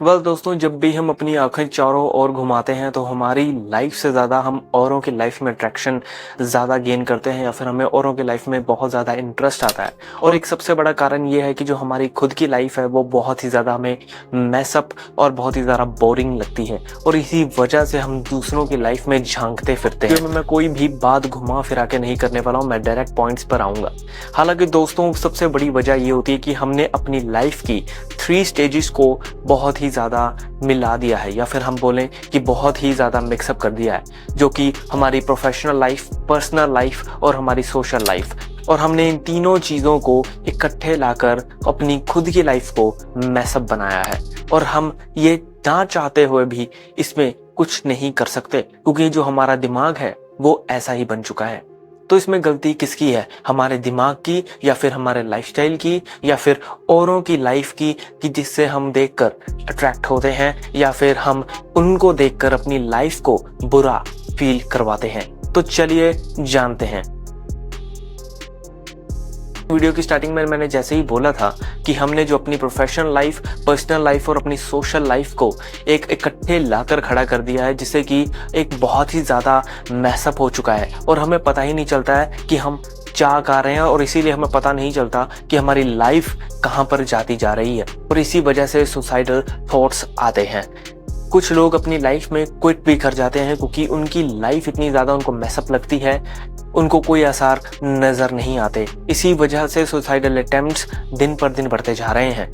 दोस्तों, जब भी हम अपनी आंखें चारों ओर घुमाते हैं तो हमारी लाइफ से ज़्यादा हम औरों की लाइफ में अट्रैक्शन ज़्यादा गेन करते हैं या फिर हमें औरों की लाइफ में बहुत ज़्यादा इंटरेस्ट आता है। और एक सबसे बड़ा कारण ये है कि जो हमारी खुद की लाइफ है वो बहुत ही ज़्यादा हमें मैसअप और बहुत ही ज़्यादा बोरिंग लगती है, और इसी वजह से हम दूसरों की लाइफ में झांकते फिरते हैं। मैं कोई भी बात घुमा फिरा के नहीं करने वाला हूँ, मैं डायरेक्ट पॉइंट्स पर आऊँगा। हालांकि दोस्तों, सबसे बड़ी वजह ये होती है कि हमने अपनी लाइफ की 3 स्टेजेस को बहुत ही ज़्यादा मिला दिया है, या फिर हम बोलें कि बहुत ही ज़्यादा मिक्सअप कर दिया है, जो कि हमारी प्रोफेशनल लाइफ, पर्सनल लाइफ और हमारी सोशल लाइफ। और हमने इन तीनों चीज़ों को इकट्ठे लाकर अपनी खुद की लाइफ को मैसअप बनाया है, और हम ये ना चाहते हुए भी इसमें कुछ नहीं कर सकते, क्योंकि जो हमारा दिमाग है वो ऐसा ही बन चुका है। तो इसमें गलती किसकी है, हमारे दिमाग की या फिर हमारे लाइफस्टाइल की या फिर औरों की लाइफ की, कि जिससे हम देखकर अट्रैक्ट होते हैं या फिर हम उनको देखकर अपनी लाइफ को बुरा फील करवाते हैं। तो चलिए जानते हैं। वीडियो की स्टार्टिंग में मैंने जैसे ही बोला था कि हमने जो अपनी प्रोफेशनल लाइफ, पर्सनल लाइफ और अपनी सोशल लाइफ को एक इकट्ठे लाकर खड़ा कर दिया है, जिससे कि एक बहुत ही ज़्यादा मैसअप हो चुका है और हमें पता ही नहीं चलता है कि हम क्या कर रहे हैं, और इसीलिए हमें पता नहीं चलता कि हमारी लाइफ कहाँ पर जाती जा रही है, और इसी वजह से सुसाइडल थॉट्स आते हैं। कुछ लोग अपनी लाइफ में क्विट भी कर जाते हैं क्योंकि उनकी लाइफ इतनी ज़्यादा उनको मैसअप लगती है, उनको कोई आसार नज़र नहीं आते। इसी वजह से सुसाइडल अटेम्प्ट्स दिन पर दिन बढ़ते जा रहे हैं।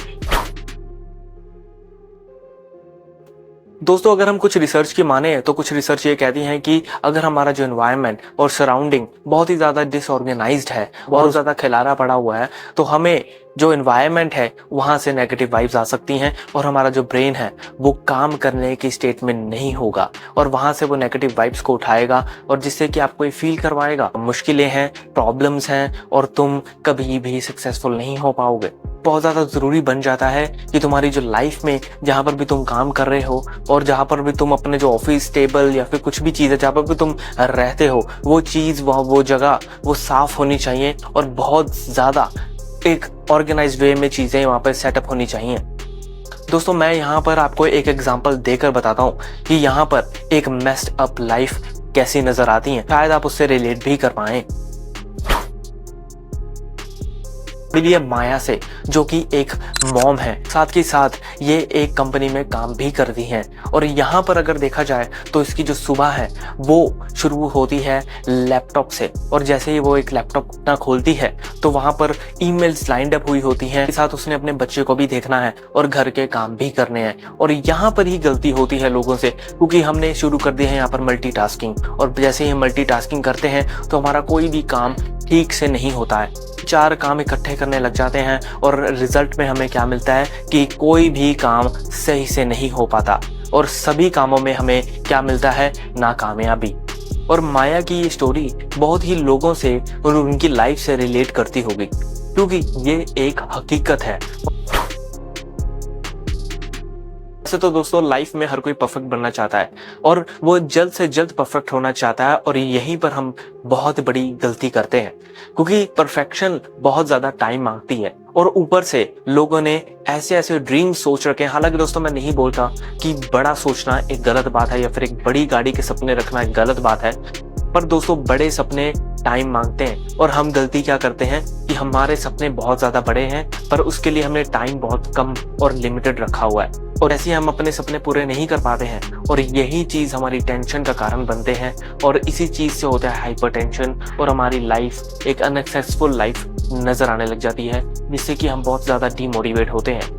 दोस्तों, अगर हम कुछ रिसर्च की माने तो कुछ रिसर्च ये कहती है कि अगर हमारा जो एनवायरनमेंट और सराउंडिंग बहुत ही ज़्यादा डिसऑर्गेनाइज्ड है, बहुत ज़्यादा खिलारा पड़ा हुआ है, तो हमें जो एनवायरनमेंट है वहाँ से नेगेटिव वाइब्स आ सकती हैं, और हमारा जो ब्रेन है वो काम करने की स्टेट में नहीं होगा, और वहाँ से वो नेगेटिव वाइब्स को उठाएगा, और जिससे कि आपको ये फील करवाएगा मुश्किलें हैं, प्रॉब्लम्स हैं, और तुम कभी भी सक्सेसफुल नहीं हो पाओगे। बहुत ज़्यादा ज़रूरी बन जाता है कि तुम्हारी जो लाइफ में जहाँ पर भी तुम काम कर रहे हो, और जहाँ पर भी तुम अपने जो ऑफिस टेबल या फिर कुछ भी चीज़ है जहाँ पर भी तुम रहते हो, वो चीज़, वो जगह वो साफ़ होनी चाहिए, और बहुत ज़्यादा एक ऑर्गेनाइज्ड वे में चीज़ें वहाँ पर सेटअप होनी चाहिए। दोस्तों, मैं यहाँ पर आपको एक एग्जांपल देकर बताता हूँ कि यहाँ पर एक मेस्ड अप लाइफ कैसी नज़र आती है, शायद आप उससे रिलेट भी कर पाएँ। मिली है माया से, जो कि एक मॉम है, साथ के साथ ये एक कंपनी में काम भी करती हैं। और यहाँ पर अगर देखा जाए तो इसकी जो सुबह है वो शुरू होती है लैपटॉप से, और जैसे ही वो एक लैपटॉप अपना खोलती है तो वहाँ पर ईमेल्स लाइंड अप हुई होती हैं, साथ उसने अपने बच्चे को भी देखना है और घर के काम भी करने हैं। और यहाँ पर ही गलती होती है लोगों से, क्योंकि हमने शुरू कर दी है यहाँ पर मल्टीटास्किंग, और जैसे ही हम मल्टीटास्किंग करते हैं तो हमारा कोई भी काम ठीक से नहीं होता है। 4 काम इकट्ठे करने लग जाते हैं, और रिजल्ट में हमें क्या मिलता है कि कोई भी काम सही से नहीं हो पाता, और सभी कामों में हमें क्या मिलता है, नाकामयाबी। और माया की ये स्टोरी बहुत ही लोगों से और उनकी लाइफ से रिलेट करती होगी, क्योंकि ये एक हकीकत है। वैसे तो दोस्तों, लाइफ में हर कोई परफेक्ट बनना चाहता है, और वो जल्द से जल्द परफेक्ट होना चाहता है, और यहीं पर हम बहुत बड़ी गलती करते हैं, क्योंकि परफेक्शन बहुत ज्यादा टाइम मांगती है, और ऊपर से लोगों ने ऐसे ऐसे ड्रीम सोच रखे हैं। हालांकि दोस्तों, मैं नहीं बोलता कि बड़ा सोचना एक गलत बात है या फिर एक बड़ी गाड़ी के सपने रखना एक गलत बात है, पर दोस्तों, बड़े सपने टाइम मांगते हैं, और हम गलती क्या करते हैं कि हमारे सपने बहुत ज्यादा बड़े हैं, पर उसके लिए हमने टाइम बहुत कम और लिमिटेड रखा हुआ है, और ऐसे हम अपने सपने पूरे नहीं कर पाते हैं, और यही चीज हमारी टेंशन का कारण बनते हैं, और इसी चीज से होता है हाइपरटेंशन, और हमारी लाइफ एक अनसक्सेसफुल लाइफ नजर आने लग जाती है, जिससे कि हम बहुत ज्यादा डीमोटिवेट होते हैं।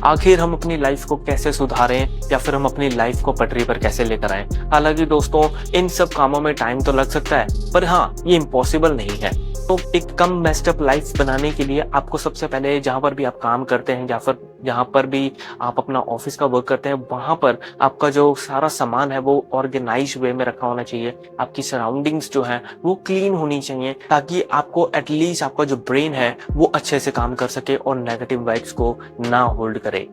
आखिर हम अपनी लाइफ को कैसे सुधारें, या फिर हम अपनी लाइफ को पटरी पर कैसे लेकर आएं? हालांकि दोस्तों, इन सब कामों में टाइम तो लग सकता है, पर हाँ, ये इम्पॉसिबल नहीं है। तो एक कम मेस्ड अप लाइफ बनाने के लिए आपको सबसे पहले जहां पर भी आप काम करते हैं, या फिर जहां पर भी आप अपना ऑफिस का वर्क करते हैं, वहां पर आपका जो सारा सामान है वो ऑर्गेनाइज वे में रखा होना चाहिए। आपकी सराउंडिंग्स जो है वो क्लीन होनी चाहिए, ताकि आपको एटलीस्ट आपका जो ब्रेन है वो अच्छे से काम कर सके और नेगेटिव वाइब्स को ना होल्ड करे।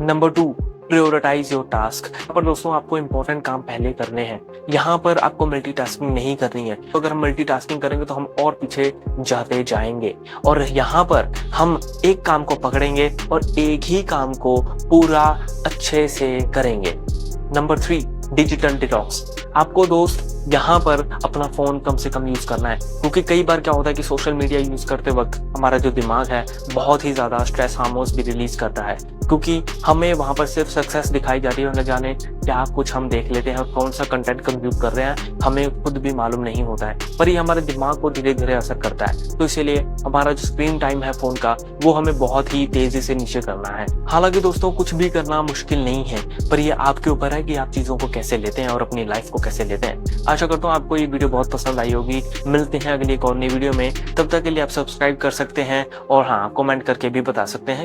Number 2, prioritize your task. यहाँ पर दोस्तों आपको इंपॉर्टेंट काम पहले करने हैं, यहाँ पर आपको मल्टीटास्किंग नहीं करनी है। तो अगर हम मल्टीटास्किंग करेंगे तो हम और पीछे जाते जाएंगे, और यहाँ पर हम एक काम को पकड़ेंगे और एक ही काम को पूरा अच्छे से करेंगे। Number 3, digital detox. आपको दोस्त यहाँ पर अपना फोन कम से कम यूज करना है, क्योंकि कई बार क्या होता है कि सोशल मीडिया यूज करते वक्त हमारा जो दिमाग है बहुत ही ज्यादा स्ट्रेस हार्मोन्स भी रिलीज करता है, क्योंकि हमें वहां पर सिर्फ सक्सेस दिखाई जाती है, न जाने क्या कुछ हम देख लेते हैं और कौन सा कंटेंट कंज्यूम कर रहे हैं हमें खुद भी मालूम नहीं होता है, पर ये हमारे दिमाग को धीरे धीरे असर करता है। तो इसीलिए हमारा जो स्क्रीन टाइम है फोन का वो हमें बहुत ही तेजी से नीचे करना है। हालांकि दोस्तों कुछ भी करना मुश्किल नहीं है, पर ये आपके ऊपर है कि आप चीजों को कैसे लेते हैं और अपनी लाइफ को कैसे लेते हैं। आशा करता हूँ आपको ये वीडियो बहुत पसंद आई होगी। मिलते हैं अगली एक और नई वीडियो में, तब तक के लिए आप सब्सक्राइब कर सकते हैं और हाँ, कमेंट करके भी बता सकते हैं